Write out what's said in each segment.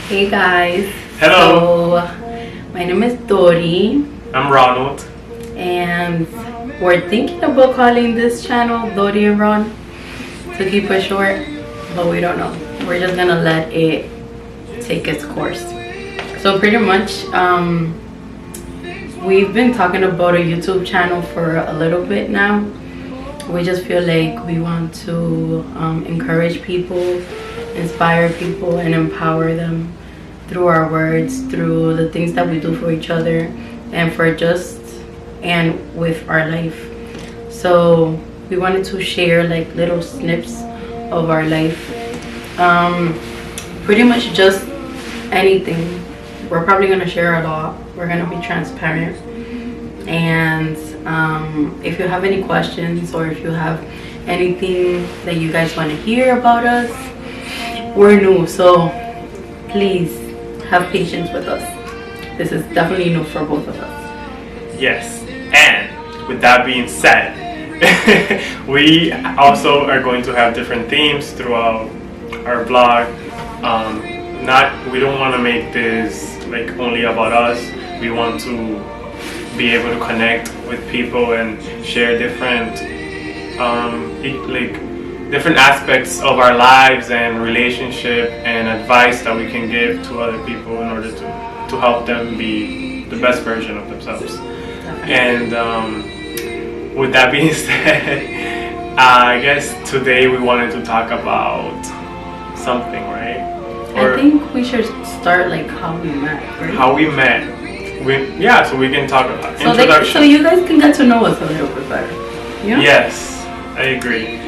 Hey guys. Hello. So, my name is Dori. I'm Ronald. And we're thinking about calling this channel Dori and Ron to keep it short, but we don't know. We're just gonna let it take its course. So pretty much, we've been talking about a YouTube channel for a little bit now. We just feel like we want to encourage people, inspire people, and empower them through our words, through the things that we do for each other, and with our life. So we wanted to share like little snips of our life, pretty much just anything. We're probably gonna share a lot. We're gonna be transparent, and if you have any questions or if you have anything that you guys want to hear about us, we're new, so please have patience with us. This is definitely new for both of us. Yes, and with that being said, we also are going to have different themes throughout our blog. We don't want to make this like only about us. We want to be able to connect with people and share different different aspects of our lives and relationship and advice that we can give to other people in order to help them be the best version of themselves. And with that being said, I guess today we wanted to talk about something, right? I think we should start like how we met, right? How we met. So we can talk about introduction. So you guys can get to know us a little bit better. You know? Yes, I agree.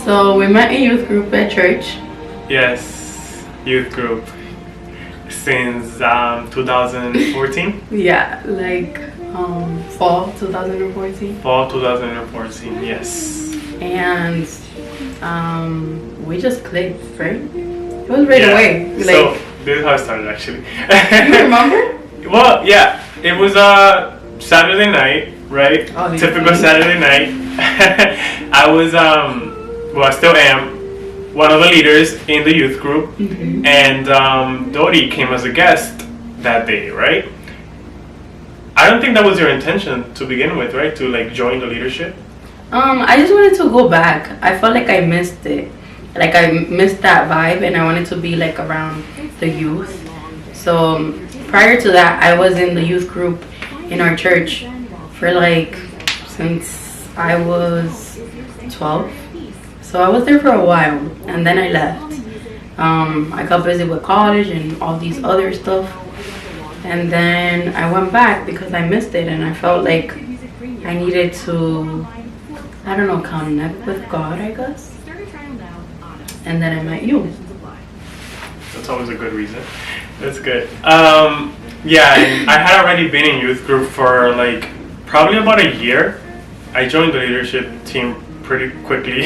So we met in youth group at church. Yes, youth group since 2014. Yeah, like fall 2014. Fall 2014. Yes. And we just clicked, right? It was right away. Like, so this is how it started, actually. You remember? Well, yeah, it was a Saturday night, right? Obviously. Typical Saturday night. I was, I still am, one of the leaders in the youth group, and Dori came as a guest that day, right? I don't think that was your intention to begin with, right? To like join the leadership. I just wanted to go back. I felt like I missed it. Like I missed that vibe, and I wanted to be like around the youth. So prior to that, I was in the youth group in our church for like since I was 12. So I was there for a while, and then I left. I got busy with college and all these other stuff, and then I went back because I missed it, and I felt like I needed to, I don't know, connect with God, I guess. And then I met you. That's always a good reason. That's good. Yeah, and I had already been in youth group for like probably about a year. I joined the leadership team pretty quickly.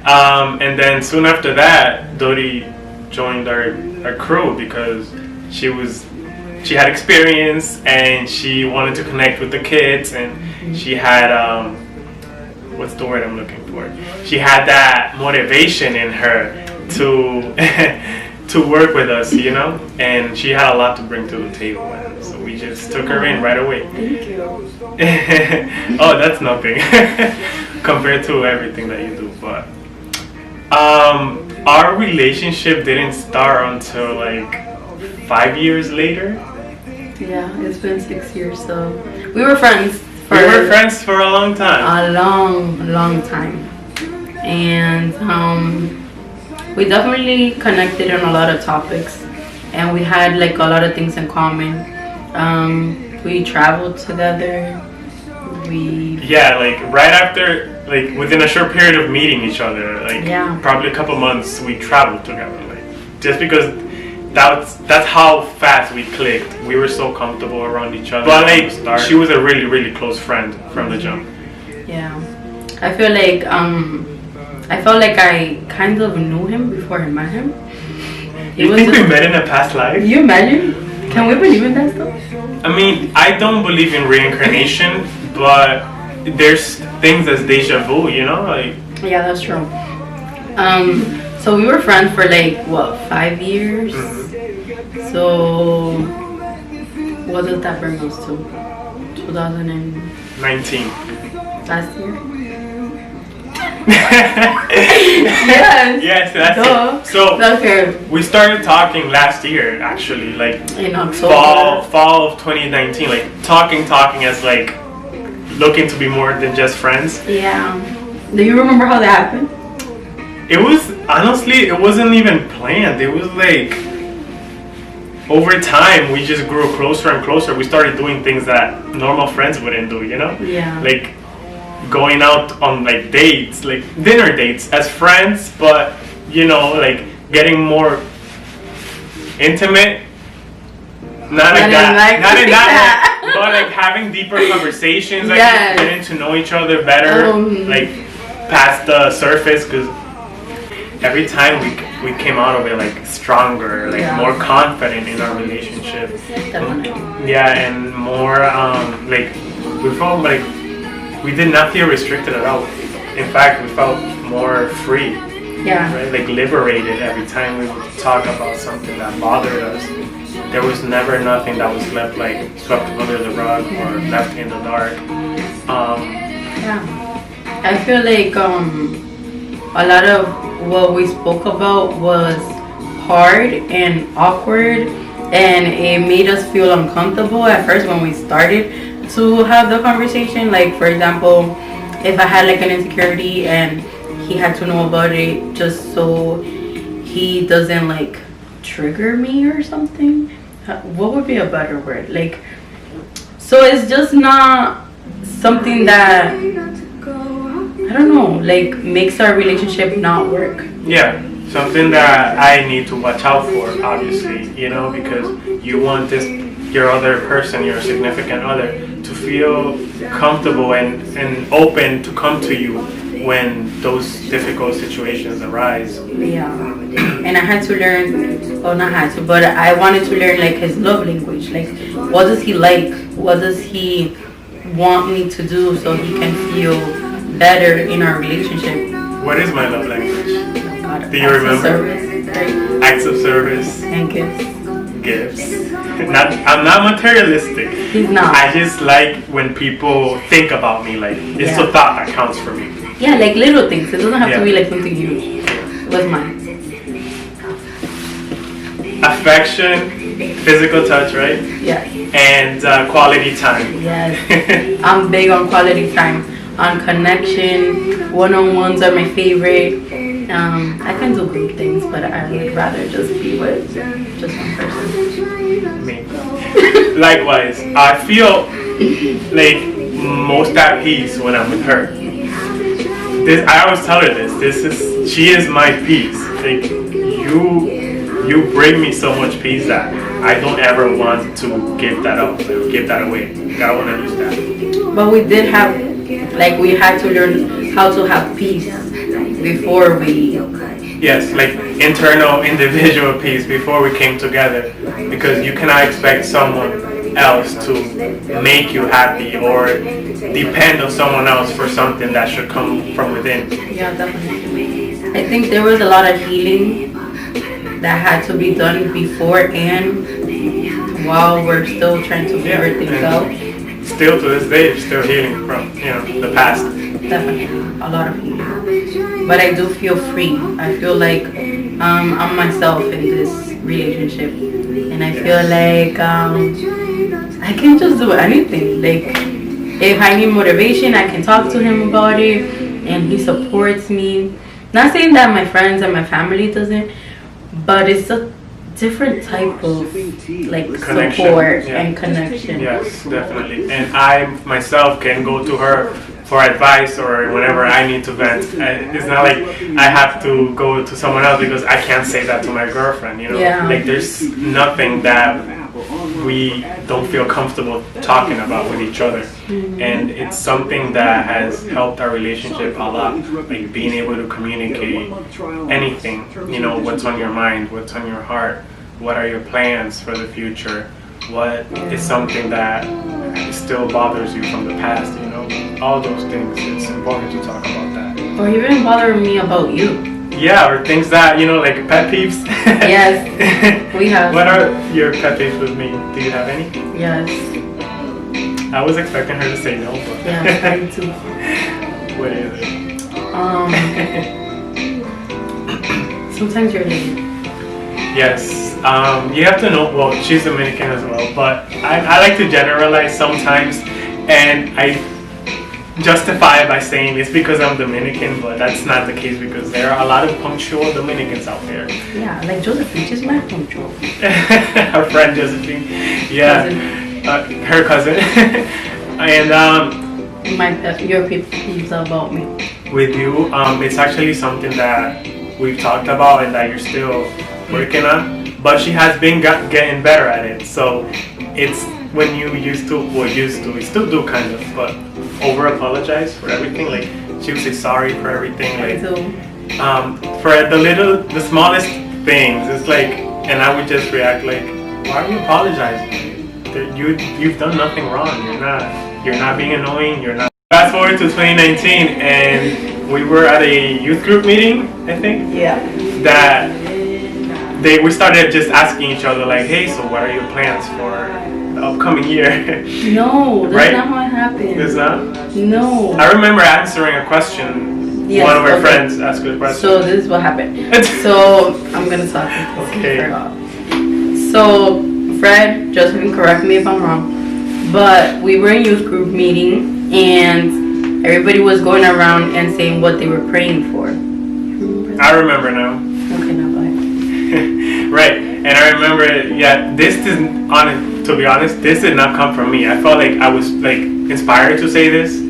And then soon after that, Dori joined our crew because she had experience and she wanted to connect with the kids, and she had what's the word I'm looking for? She had that motivation in her to work with us, you know, and she had a lot to bring to the table, and so we just took her in right away. Thank you. Oh, that's nothing compared to everything that you do, but our relationship didn't start until like 5 years later. Yeah, it's been 6 years, so we were friends. We were friends for a long time. A long time. And we definitely connected on a lot of topics, and we had like a lot of things in common. We traveled together. Like right after, like within a short period of meeting each other, like probably a couple months, we traveled together. Like just because that's how fast we clicked. We were so comfortable around each other. But like she was a really close friend from the jump. Yeah, I feel like I kind of knew him before I met him. You think we met in a past life? You imagine? Can we believe in that stuff? I mean, I don't believe in reincarnation, but there's things as deja vu, you know, like. Yeah, that's true. So we were friends for like what, 5 years, So, what does that bring us to? 19. Last year? Yes. Yes, that's Duh. it. So Okay. we started talking last year, actually, like In October. fall of 2019, like talking as like looking to be more than just friends. Yeah. Do you remember how that happened? It was honestly, it wasn't even planned. It was like over time we just grew closer and closer. We started doing things that normal friends wouldn't do, you know? Yeah. Like going out on like dates, like dinner dates as friends, but you know, like getting more intimate. Not in that way, but like having deeper conversations, like Yes. getting to know each other better, like past the surface, because every time we came out of it like stronger, like Yeah. more confident in our relationship. Definitely. Yeah, and more like we felt like we did not feel restricted at all. In fact, we felt more free, Yeah. right? Like liberated every time we would talk about something that bothered us. There was never nothing that was left like swept under the rug or left in the dark. Yeah. I feel like a lot of what we spoke about was hard and awkward, and it made us feel uncomfortable at first when we started to have the conversation. Like, for example, if I had like an insecurity and he had to know about it just so he doesn't like trigger me or something. What would be a better word? Like, so it's just not something that, I don't know, like makes our relationship not work. Yeah, something that I need to watch out for, obviously, you know, because you want your other person, your significant other, to feel comfortable and open to come to you when those difficult situations arise. Yeah. And I had to learn, well, not had to, but I wanted to learn like his love language. Like, what does he like? What does he want me to do so he can feel better in our relationship? What is my love language? Oh God, Do you acts of remember? service, right? Acts of service, And gifts. gifts. I'm not materialistic. He's not. I just like when people think about me. Like it's Yeah. the thought that counts for me. Yeah, like little things. It doesn't have Yeah. to be like something huge. What's mine? Affection, physical touch, right? Yeah. And quality time. Yes. I'm big on quality time, on connection. One-on-ones are my favorite. I can do group things, but I would rather just be with just one person. Me. Likewise, I feel like most at peace when I'm with her. I always tell her this. She is my peace. Like you bring me so much peace that I don't ever want to give that up, give that away. Like, I want to lose that. But we did have, like, we had to learn how to have peace before we. Yes, like internal, individual peace before we came together, because you cannot expect someone else to make you happy or depend on someone else for something that should come from within. Yeah, definitely. I think there was a lot of healing that had to be done before and while we're still trying to figure things out. Still to this day, still healing from the past. Definitely a lot of healing. But I do feel free. I feel like I'm myself in this relationship, and I feel like I can just do anything. Like, if I need motivation, I can talk to him about it, and he supports me. Not saying that my friends and my family doesn't, but it's a different type of like Connection, support yeah. and connection. Yes, definitely. And I myself can go to her for advice or whenever I need to vent. It's not like I have to go to someone else because I can't say that to my girlfriend. Yeah. Like there's nothing that we don't feel comfortable talking about with each other. And it's something that has helped our relationship a lot, like being able to communicate anything, what's on your mind, what's on your heart, what are your plans for the future, what is something that still bothers you from the past, all those things. It's important to talk about that. Or even bothering me about you. Yeah, or things that, like pet peeves. Yes, we have. What are your pet peeves with me? Do you have any? Yes. I was expecting her to say no, but. Yeah, I too. What is it? Sometimes you're late. Yes. You have to know, well, she's Dominican as well, but I like to generalize sometimes, and I justify it by saying it's because I'm Dominican, but that's not the case because there are a lot of punctual Dominicans out there. Yeah, like Josephine, she's my punctual. Her friend Josephine. Yeah. Her cousin. And your peeves about me. with you, it's actually something that we've talked about and that you're still working on. But she has been getting better at it. So it's when you we still do kind of, but over apologize for everything. Like she would say sorry for everything. Like for the smallest things. It's like, and I would just react like, why are you apologizing? You've done nothing wrong. You're not being annoying. You're not. Fast forward to 2019, and we were at a youth group meeting, I think. Yeah. That we started just asking each other like, hey, so what are your plans for the upcoming year? No, that's right? not how it happened. It's not? No. I remember answering a question. Yes, one of our friends asked a question. So this is what happened. So I'm gonna talk. Okay. So Fred, Josephine, correct me if I'm wrong, but we were in youth group meeting and everybody was going around and saying what they were praying for. I remember now. Okay, now go ahead. Right, and I remember, to be honest, this did not come from me. I felt like I was like inspired to say this,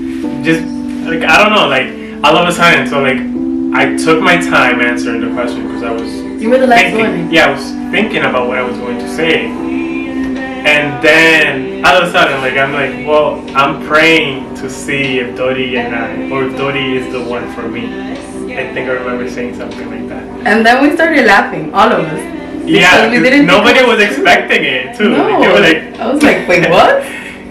just like, I don't know, like all of a sudden. So like I took my time answering the question because I was you were the last one. Yeah, I was thinking about what I was going to say, and then all of a sudden, like I'm like, well, I'm praying to see if Dodi or if Dodi is the one for me. I think I remember saying something like that. And then we started laughing, all of us. Yeah, nobody was expecting it too. No, they were like, I was like, wait, what?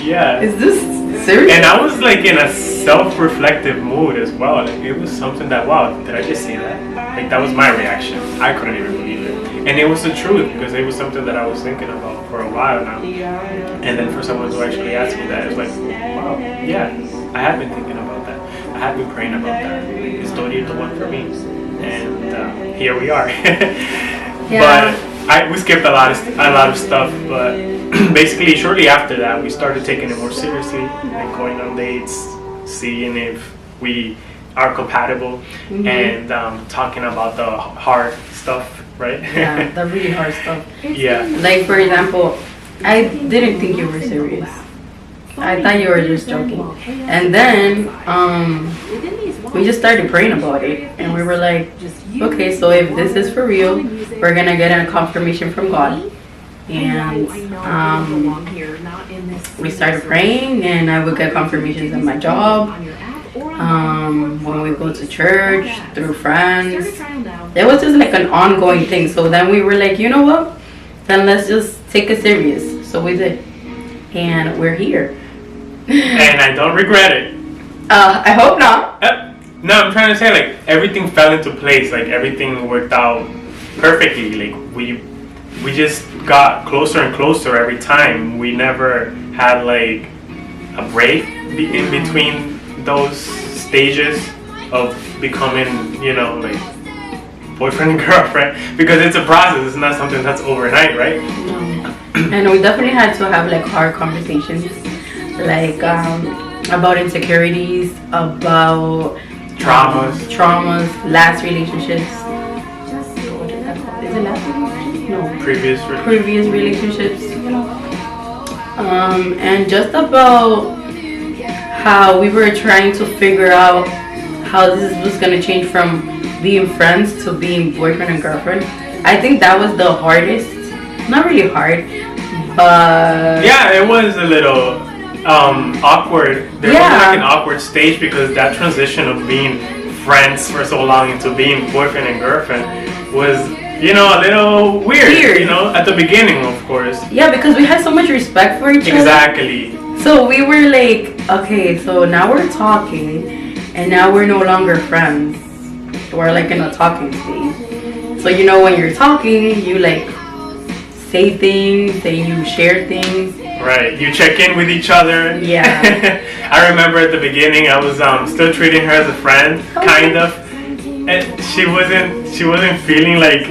Yeah. Is this serious? And I was like in a self-reflective mood as well. Like it was something that, wow, did I just say that? Like that was my reaction. I couldn't even believe it. And it was the truth because it was something that I was thinking about for a while now. And then for someone to actually ask me that, it's like, wow, yeah, I have been thinking about that. I have been praying about that. Is Dodi the one for me? And here we are. Yeah. But we skipped a lot of stuff. But basically, shortly after that, we started taking it more seriously and going on dates, seeing if we are compatible, and talking about the hard stuff, right? Yeah, the really hard stuff. Yeah. Like for example, I didn't think you were serious. I thought you were just joking. And then we just started praying about it, and we were like, okay, so if this is for real, we're gonna get a confirmation from God. And we started praying, and I would get confirmations at my job, when we go to church, through friends. It was just like an ongoing thing. So then we were like, you know what, then let's just take it serious. So we did, and we're here. And I don't regret it. I hope not. No, I'm trying to say like everything fell into place. Like everything worked out perfectly. Like we just got closer and closer every time. We never had like a break in between those stages of becoming, like boyfriend and girlfriend, because it's a process. It's not something that's overnight, right? And we definitely had to have like hard conversations, like about insecurities, about traumas, last relationships. Is it last relationships? No. Previous relationships. And just about how we were trying to figure out how this was gonna change from being friends to being boyfriend and girlfriend. I think that was the hardest. Not really hard, but yeah, it was a little awkward. There was like an awkward stage because that transition of being friends for so long into being boyfriend and girlfriend was, a little weird. At the beginning, of course. Yeah, because we had so much respect for each other. Exactly. So we were like, okay, so now we're talking, and now we're no longer friends. you are like in a talking stage. So you know when you're talking, you like say things and you share things. Right, you check in with each other. Yeah. I remember at the beginning I was still treating her as a friend, kind of, and she wasn't feeling like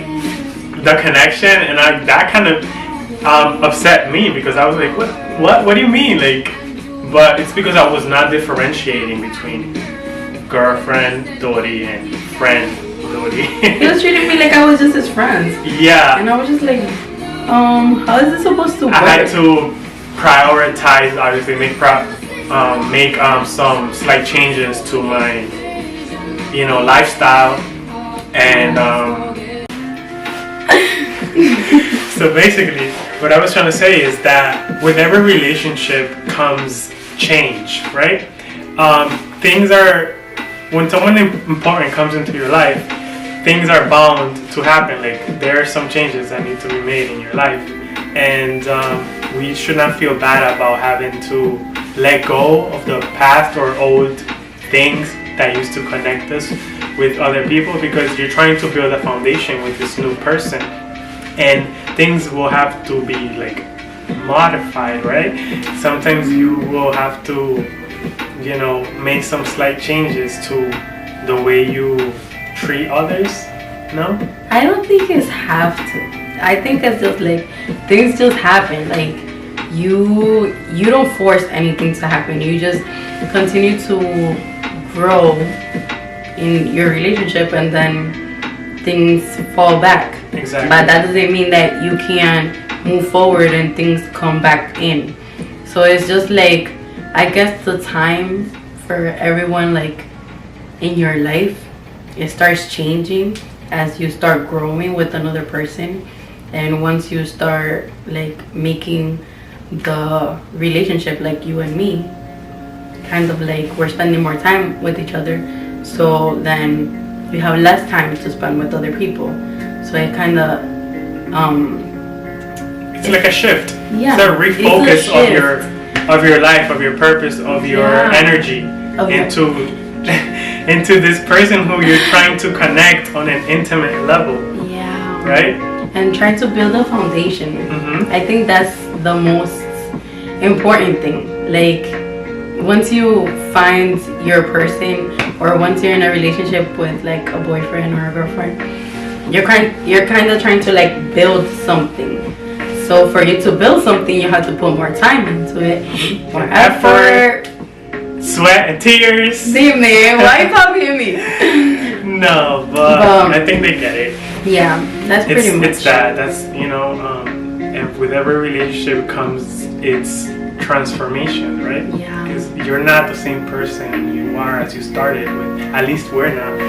the connection, and that kind of upset me because I was like, what do you mean, like? But it's because I was not differentiating between girlfriend Dori and friend Dori. He was treating me like I was just his friend. Yeah. And I was just like, how is this supposed to work? I had to prioritize, obviously, make some slight changes to my, lifestyle, and so basically, what I was trying to say is that with every relationship comes change, right? When someone important comes into your life, things are bound to happen. Like, there are some changes that need to be made in your life, and we should not feel bad about having to let go of the past or old things that used to connect us with other people, because you're trying to build a foundation with this new person, and things will have to be like modified, right? Sometimes you will have to make some slight changes to the way you treat others. No, I don't think it's have to. I think it's just like things just happen. Like you don't force anything to happen. You just continue to grow in your relationship, and then things fall back. Exactly. But that doesn't mean that you can't move forward and things come back in. So it's just like, I guess the time for everyone, like in your life, it starts changing as you start growing with another person. And once you start like making the relationship, like you and me, kind of like we're spending more time with each other, so then you have less time to spend with other people. So it kind of it's like a shift. Yeah, it's a refocus of your life, of your purpose, of your energy into this person who you're trying to connect on an intimate level. Yeah. Right? And trying to build a foundation. Mm-hmm. I think that's the most important thing. Like, once you find your person, or once you're in a relationship with like a boyfriend or a girlfriend, you're kind of trying to like build something. So for you to build something, you have to put more time into it, more effort, sweat and tears. See, man, why you copying me? No, but I think they get it. Yeah, that's pretty much. It's that's and with every relationship comes its transformation, right? Yeah. Because you're not the same person you are as you started with. At least we're not.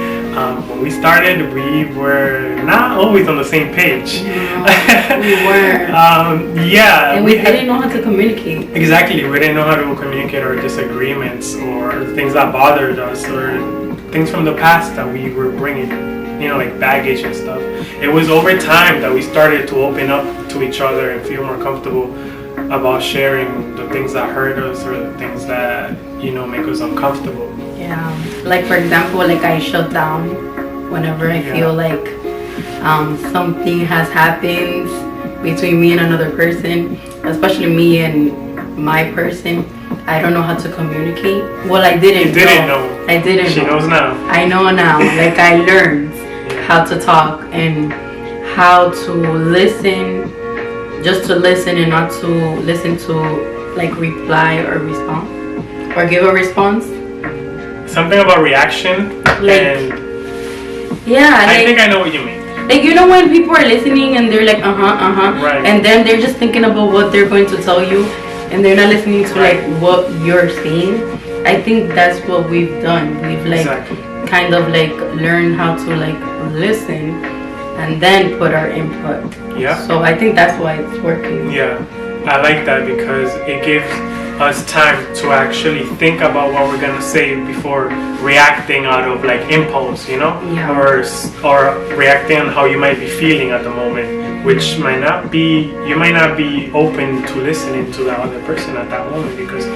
When we started, we were not always on the same page. No, we were. Yeah. And we didn't know how to communicate. Exactly. We didn't know how to communicate our disagreements or things that bothered us or things from the past that we were bringing, like baggage and stuff. It was over time that we started to open up to each other and feel more comfortable about sharing the things that hurt us or the things that, make us uncomfortable. Yeah. Like, for example, like I shut down whenever I feel like something has happened between me and another person, especially me and my person. I don't know how to communicate. Well, I didn't know. I didn't know. She knows now. I know now. Like, I learned how to talk and how to listen, just to listen and not to listen to like reply or respond or give a response. Something about reaction. Like, yeah. I think I know what you mean. Like, when people are listening and they're like, right. And then they're just thinking about what they're going to tell you, and they're not listening to like what you're saying. I think that's what we've done. We've like kind of like learned how to like listen and then put our input. Yeah. So I think that's why it's working. Yeah. I like that because it gives us time to actually think about what we're gonna say before reacting out of like impulse, you know, Yeah. or reacting on how you might be feeling at the moment, which might not be, you might not be open to listening to that other person at that moment because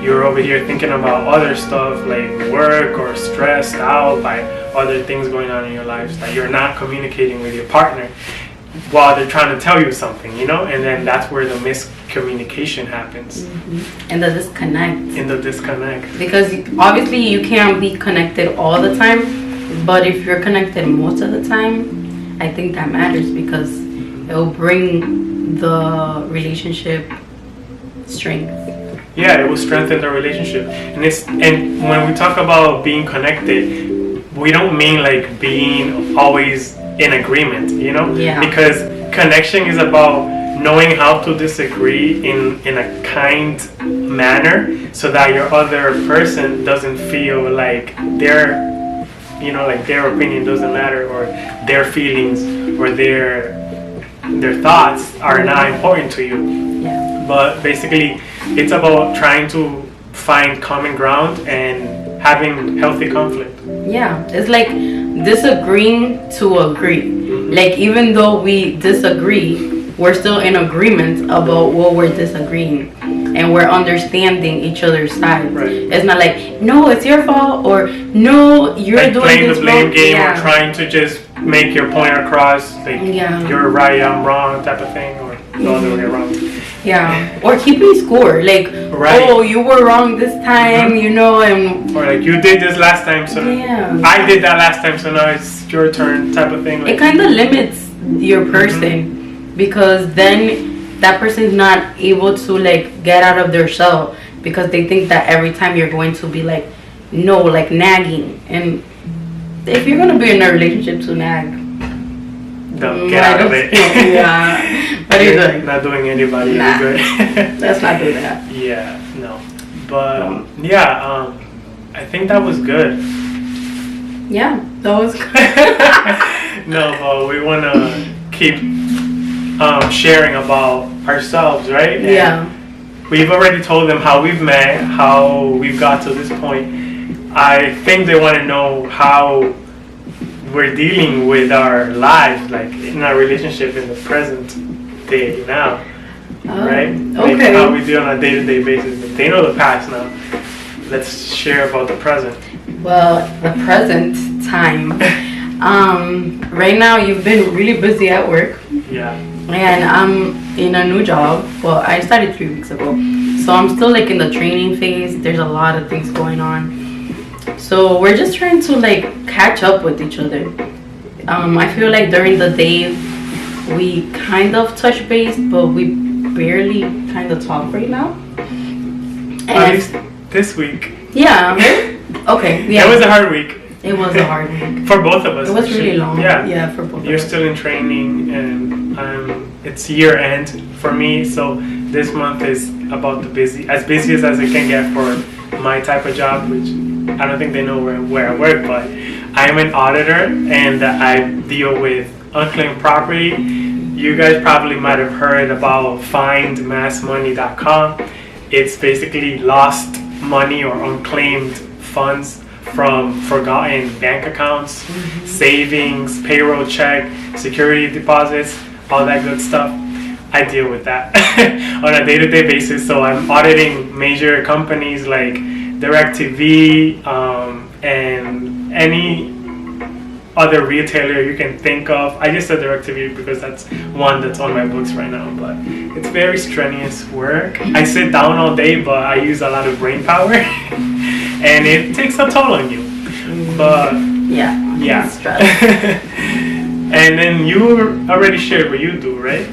you're over here thinking about other stuff like work or stressed out by other things going on in your lives that you're not communicating with your partner while they're trying to tell you something, you know, and then that's where the miscommunication happens. And the disconnect. In the disconnect. Because obviously you can't be connected all the time, but if you're connected most of the time, I think that matters because it will bring the relationship strength. Yeah, it will strengthen the relationship. And when we talk about being connected, we don't mean like being always in agreement, you know? Yeah. Because connection is about knowing how to disagree in a kind manner so that your other person doesn't feel like their, you know, like their opinion doesn't matter or their feelings or their thoughts are not important to you. Yeah. But basically it's about trying to find common ground and having healthy conflict. Yeah, it's like disagreeing to agree. Like even though we disagree, we're still in agreement about what we're disagreeing, and we're understanding each other's side. Right. It's not like no, it's your fault, or no, you're like doing playing this the blame wrong. game Yeah. or trying to just make your point across, like Yeah. you're right, I'm wrong type of thing, or the other way around. Yeah, or keeping score, like Right. oh, you were wrong this time, you know, and Or like you did this last time, so yeah, I did that last time, so now it's your turn type of thing. Like, it kind of limits your person because then that person's not able to like get out of their shell because they think that every time you're going to be like no, like nagging. And if you're gonna be in a relationship to nag, no, get out of it. Yeah, what are you doing? Not doing anybody Nah. any good. Let's not do that. Yeah, no, but yeah, I think that was good. Yeah, that was good. No, but we want to keep sharing about ourselves, right? And Yeah. we've already told them how we've met, how we've got to this point. I think they want to know how we're dealing with our lives, like in our relationship in the present day now, right? Like Okay. how we do on a day-to-day basis. But they know the past now. Let's share about the present. Well, the present time. Right now you've been really busy at work. Yeah. And I'm in a new job. Well, I started 3 weeks ago. So I'm still like in the training phase. There's a lot of things going on. So we're just trying to like catch up with each other. I feel like during the day we kind of touch base, but we barely kind of talk right now. At least this week. Yeah. Okay. Yeah. It was a hard week. It was a hard week. For both of us. It was really long. Yeah. Yeah, for both You're of us. still in training and it's year end for me, so this month is about as busy as I can get for my type of job, which I don't think they know where I work, but I'm an auditor and I deal with unclaimed property. You guys probably might have heard about findmassmoney.com. It's basically lost money or unclaimed funds from forgotten bank accounts, savings, payroll check, security deposits, all that good stuff. I deal with that on a day-to-day basis. So I'm auditing major companies like DirecTV and any other retailer you can think of. I just said DirecTV because that's one that's on my books right now, but it's very strenuous work. I sit down all day, but I use a lot of brain power and it takes a toll on you. But yeah. Stress. And then you already shared what you do, right?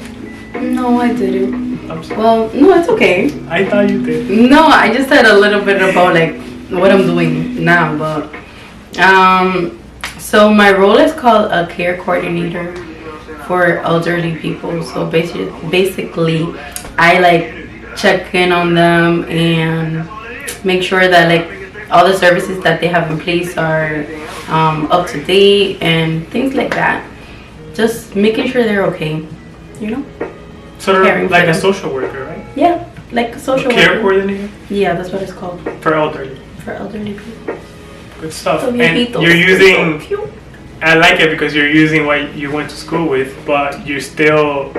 No, I didn't. I'm sorry. Well, no, it's okay. I thought you did. No, I just said a little bit about like what I'm doing now, but so my role is called a care coordinator for elderly people. So basically I like check in on them and make sure that like all the services that they have in place are up to date and things like that. Just making sure they're okay, you know? Sort of caring like for a them. social worker, right? Yeah, like a social Care worker. coordinator Yeah, that's what it's called for elderly. for elderly people. Good stuff. So And viejitos. you're using. So cute. I like it because you're using what you went to school with, but you're still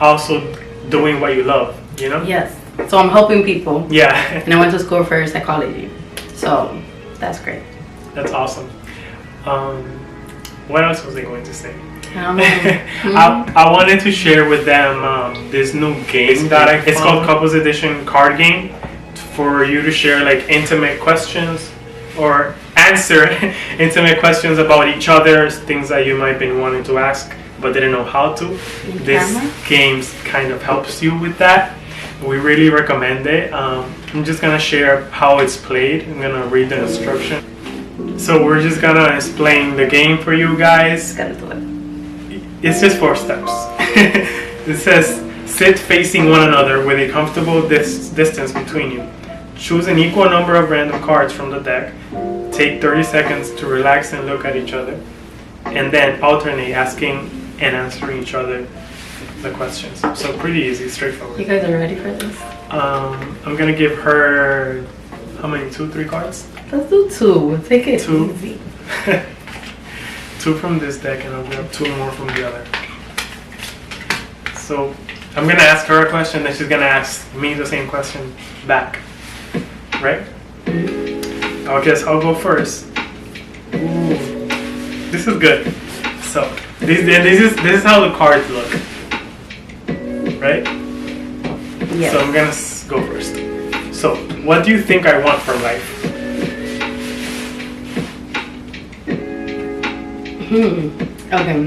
also doing what you love. You know? Yes. So I'm helping people, Yeah. and I went to school for psychology. So that's great. That's awesome. What else was I going to say? I wanted to share with them this new game that it's called Couples Edition card game, for you to share like intimate questions or answer intimate questions about each other, things that you might have been wanting to ask but didn't know how to. This game kind of helps you with that. We really recommend it. I'm just gonna share how it's played. I'm gonna read the instruction. So we're just gonna explain the game for you guys. It's just 4 steps. It says, sit facing one another with a comfortable distance between you. Choose an equal number of random cards from the deck. Take 30 seconds to relax and look at each other. And then alternate asking and answering each other the questions. So pretty easy, straightforward. You guys are ready for this? I'm gonna give her, how many, 2, 3 cards? Let's do 2. Take it 2. easy. 2 from this deck, and I'll grab 2 more from the other. So I'm gonna ask her a question, then she's gonna ask me the same question back. Right? I guess I'll go first. Ooh, this is good. So this is how the cards look. Right? Yes. So I'm gonna go first. So what do you think I want from life? Okay.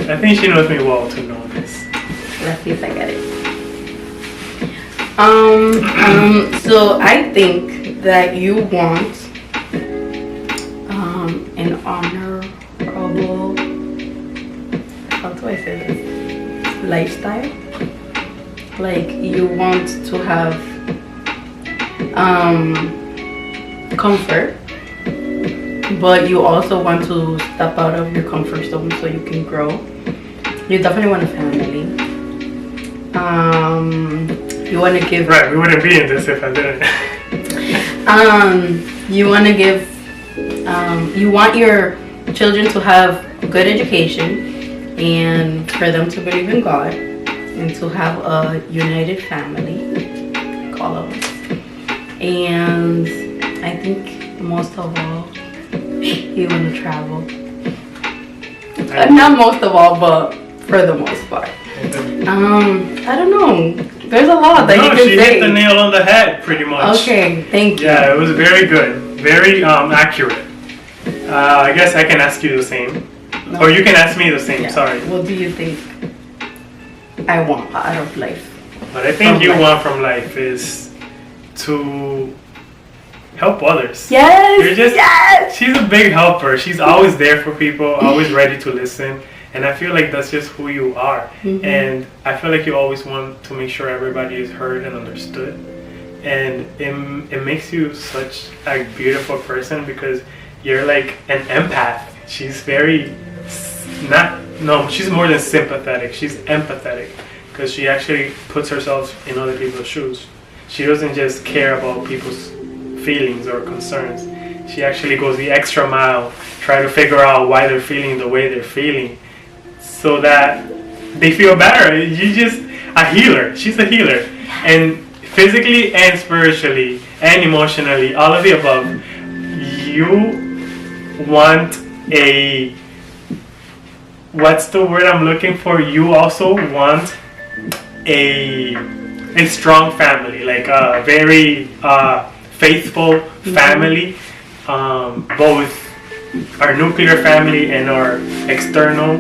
I think she knows me well to know this. Let's see if I get it. So I think that you want an honorable, how do I say this, lifestyle. Like you want to have comfort, but you also want to step out of your comfort zone so you can grow. You definitely want a family. You want to give. Right, we wouldn't be in this if I didn't. You want to give. You want your children to have good education, and for them to believe in God, and to have a united family. Call us. And I think most of all, you want to travel. Not most of all, but for the most part. I don't know. There's a lot that you can say. No, she hit the nail on the head, pretty much. Okay, thank you. Yeah, it was very good. Very accurate. I guess I can ask you the same. No. Or you can ask me the same, sorry. What do you think I want out of life? What I think you want from life is to help others. Yes! You're just, yes! She's a big helper. She's always there for people, always ready to listen. And I feel like that's just who you are. Mm-hmm. And I feel like you always want to make sure everybody is heard and understood. And it makes you such a beautiful person because you're like an empath. She's very, she's more than sympathetic. She's empathetic because she actually puts herself in other people's shoes. She doesn't just care about people's feelings or concerns. She actually goes the extra mile, try to figure out why they're feeling the way they're feeling, so that they feel better. You just a healer. She's a healer, and physically and spiritually and emotionally, all of the above. You want a, what's the word I'm looking for? You also want a strong family, like a very faithful family, both our nuclear family and our external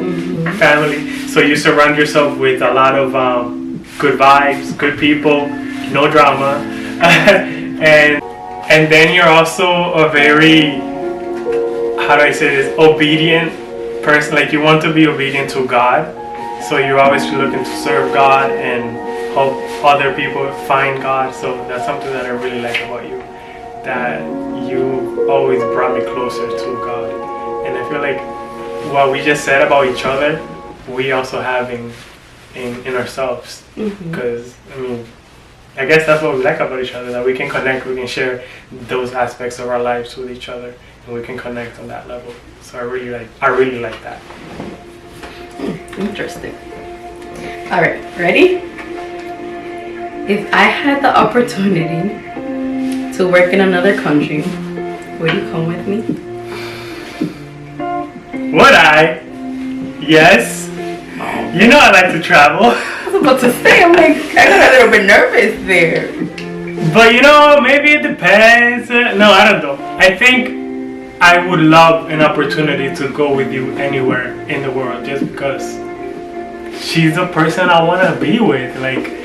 family. So you surround yourself with a lot of good vibes, good people, no drama, and then you're also a very, how do I say this, obedient person. Like you want to be obedient to God, so you're always looking to serve God and help other people find God. So that's something that I really like about you, that you always brought me closer to God. And I feel like what we just said about each other, we also have in in ourselves. Mhm. Because I mean, I guess that's what we like about each other, that we can connect, we can share those aspects of our lives with each other, and we can connect on that level. So I really like that. Interesting. All right, ready? If I had the opportunity to work in another country, would you come with me? Would I? Yes. You know I like to travel. I was about to say, I'm like, I got a little bit nervous there. But you know, maybe it depends. No, I don't know. I think I would love an opportunity to go with you anywhere in the world, just because she's the person I want to be with. Like,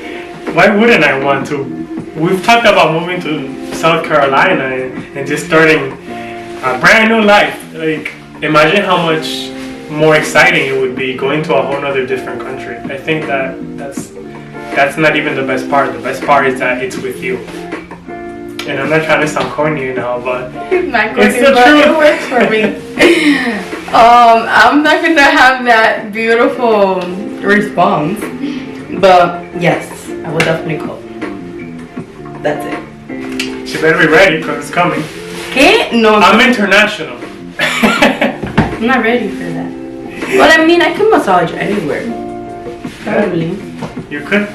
why wouldn't I want to? We've talked about moving to South Carolina and just starting a brand new life. Like, imagine how much more exciting it would be going to a whole other different country. I think that's not even the best part. The best part is that it's with you. And I'm not trying to sound corny now, but It's not good, it's the but truth. it works for me. I'm not gonna have that beautiful response, but yes, I will definitely go. That's it. She better be ready because it's coming. Okay? No, I'm international. I'm not ready for that. Well, I mean, I can massage anywhere. Probably. You could.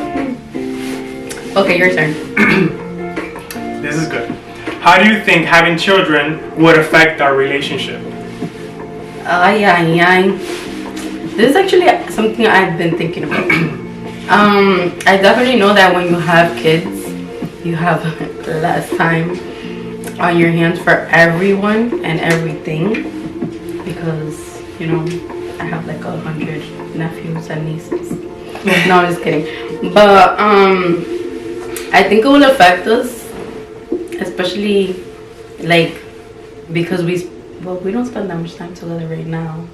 Okay, your turn. This is good. How do you think having children would affect our relationship? Ay, ay, ay. This is actually something I've been thinking about. I definitely know that when you have kids, you have less time on your hands for everyone and everything, because, you know, I have like 100 nephews and nieces. No, I'm just kidding. But I think it will affect us, especially like because we don't spend that much time together right now.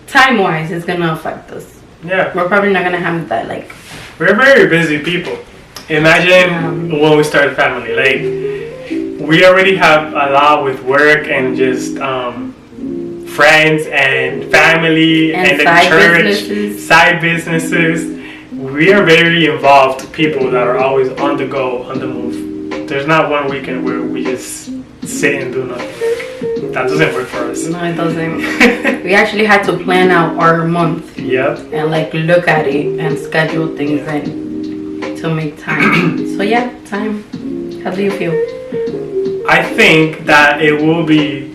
Time wise, it's gonna affect us. Yeah. We're probably not gonna have that like. We're very busy people. Imagine when we start a family. Like, we already have a lot with work and just friends and family and the church, side businesses. We are very involved people that are always on the go, on the move. There's not one weekend where we just sit and do nothing. That doesn't work for us. No, it doesn't. We actually had to plan out our month. Yep. And like look at it and schedule things in to make time. So yeah, time. How do you feel? I think that it will be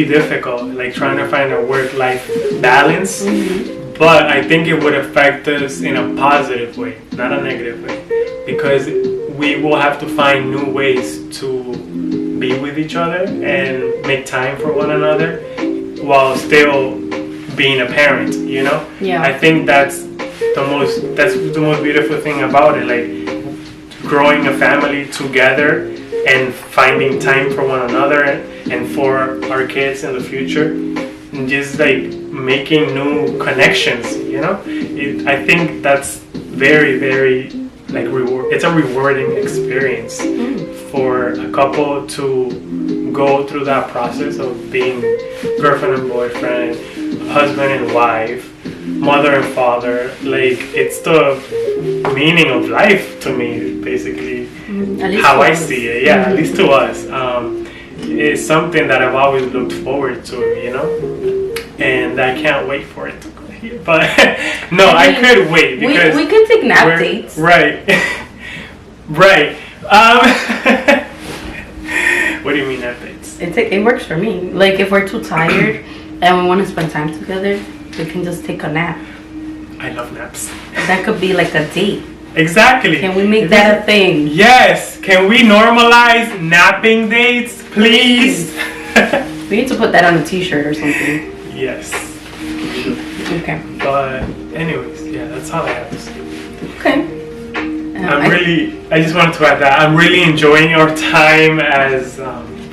difficult, like trying to find a work-life balance. Mm-hmm. But I think it would affect us in a positive way, not a negative way, because we will have to find new ways to be with each other and make time for one another while still being a parent, you know? Yeah. I think that's the most beautiful thing about it, like growing a family together and finding time for one another and for our kids in the future, and just like making new connections, you know? I think that's very, very like it's a rewarding experience for a couple to go through that process of being girlfriend and boyfriend, husband and wife, mother and father. Like, it's the meaning of life to me, basically. How I see it, yeah, at least to us. It's something that I've always looked forward to, you know, and I can't wait for it to go here. But no, I could wait because we can take nap dates. Right, right. What do you mean nap dates? It works for me. Like if we're too tired and we want to spend time together, we can just take a nap. I love naps. That could be like a date. Exactly. Can we make that a thing? Yes. Can we normalize napping dates, please? We need to put that on a t-shirt or something. Yes. Okay. But anyways, yeah, that's all I have to say. Okay. I just wanted to add that I'm really enjoying our time as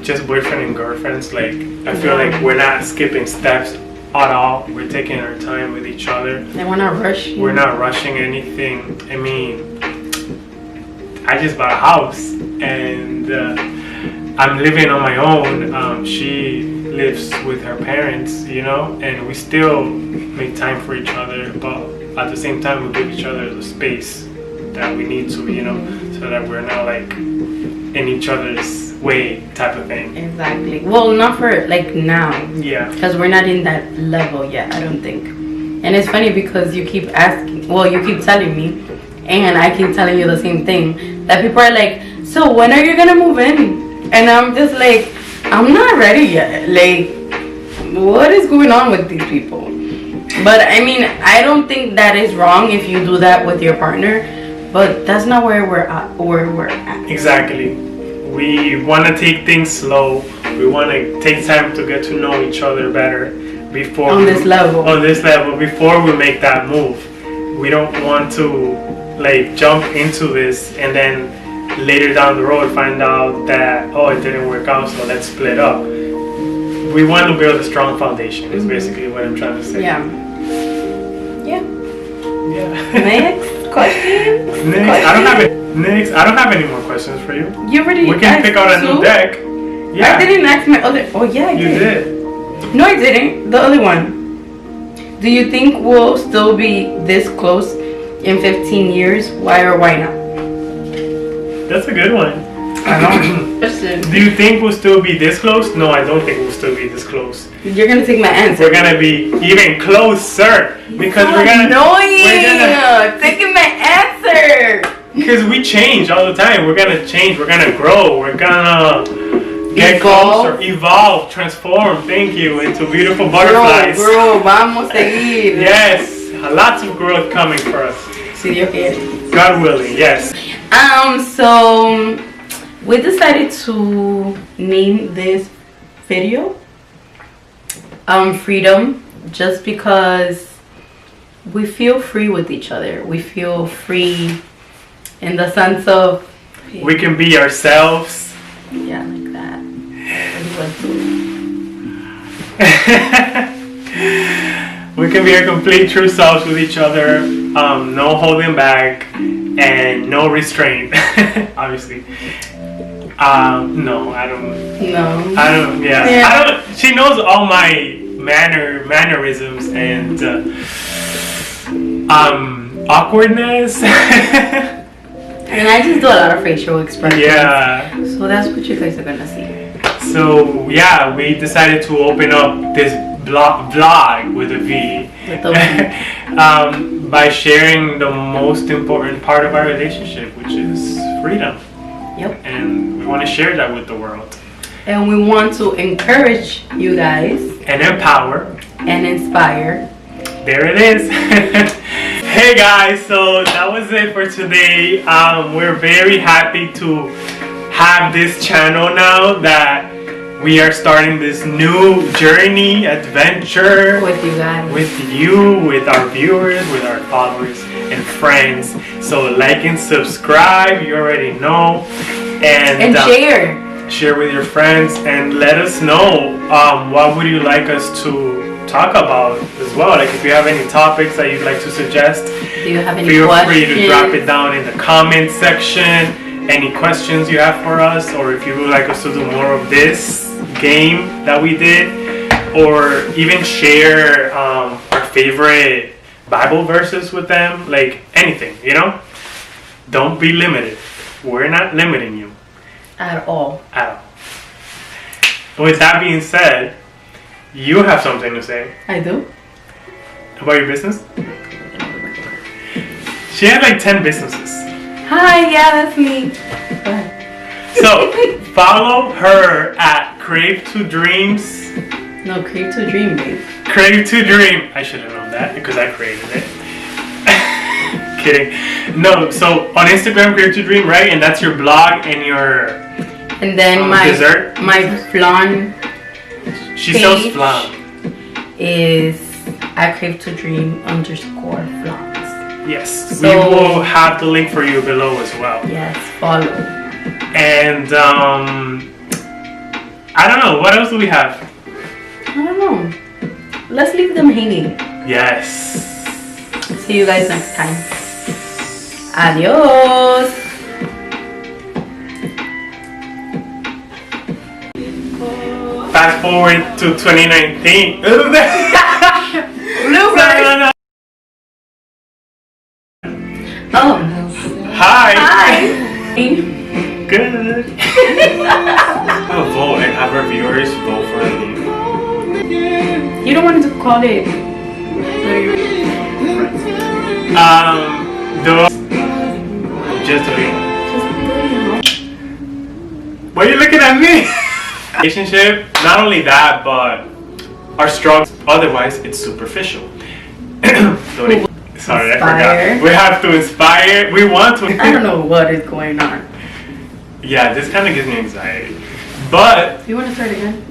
just boyfriend and girlfriends. Like, I feel like we're not skipping steps at all. We're taking our time with each other. And we're not rushing. We're not rushing anything. I mean, I just bought a house and I'm living on my own. She lives with her parents, you know, and we still make time for each other, but at the same time we give each other the space that we need to, you know, so that we're not like in each other's way type of thing. Exactly. Well, not for like now. Yeah. Because we're not in that level yet, I don't think. And it's funny because you keep asking, well, you keep telling me, and I keep telling you the same thing, that people are like, so when are you gonna move in? And I'm just like, I'm not ready yet. Like, what is going on with these people? But I mean, I don't think that is wrong if you do that with your partner, but that's not where we're at. Exactly. We want to take things slow. We want to take time to get to know each other better before on this level, before we make that move. We don't want to like jump into this and then later down the road find out that, oh, it didn't work out, so let's split up. We want to build a strong foundation is basically what I'm trying to say. Yeah. Next question. Next, I don't have any more questions for you. You already. We can pick out a new deck. Yeah. I didn't ask my other. Oh yeah, you did. No, I didn't. The other one. Do you think we'll still be this close in 15 years? Why or why not? That's a good one. I don't know. Do you think we'll still be this close? No, I don't think we'll still be this close. You're gonna take my answer. We're gonna be even closer because we're gonna. Taking my answer. Because we change all the time. We're gonna change. We're gonna grow. We're gonna get closer, evolve, transform. Thank you into beautiful butterflies. Grow, vamos a seguir. Yes, lots of growth coming for us. Si Dios quiere. God willing, yes. So we decided to name this video Freedom, just because we feel free with each other. We feel free in the sense of we can be ourselves. Yeah, like that. We can be our complete true selves with each other. No holding back and no restraint. Obviously. No, I don't. No. I don't. Yeah. I don't. She knows all my mannerisms and awkwardness. And I just do a lot of facial expressions. Yeah. So that's what you guys are gonna see. So yeah, we decided to open up this vlog with a V. By sharing the most important part of our relationship, which is freedom. Yep. And we want to share that with the world. And we want to encourage you guys. And empower. And inspire. There it is. Hey guys, so that was it for today. We're very happy to have this channel now that we are starting this new journey, adventure with you guys, with you, with our viewers, with our followers and friends. So like and subscribe, you already know, and share with your friends, and let us know what would you like us to talk about as well. Like if you have any topics that you'd like to suggest, do you have any feel free to drop it down in the comment section. Any questions you have for us, or if you would like us to do more of this game that we did, or even share our favorite Bible verses with them, like anything, you know? Don't be limited. We're not limiting you. At all. At all. With that being said, you have something to say. I do. About your business? She had like 10 businesses. Hi, yeah, that's me. Go ahead. So, follow her at Crave to Dreams. No, Crave to Dream, babe. Crave to Dream. I should have known that because I created it. Kidding. No, so on Instagram, Crave to Dream, right? And that's your blog and your and then my dessert. My flan. She sells flan. Is at Crave to Dream _flans. Yes, so, we will have the link for you below as well. Yes, follow. And I don't know, what else do we have? I don't know. Let's leave them hanging. Yes. See you guys next time. Adios. fast forward to 2019. Bloopers. Oh. Hi. Hi. Good. I'll vote and have our viewers vote for me. You don't want to call it. Those. Just doing. Why are you looking at me? Relationship, not only that, but our struggles. Otherwise, it's superficial. Sorry, I forgot. We have to inspire. We want to. I don't know what is going on. Yeah, this kind of gives me anxiety. But You want to start again?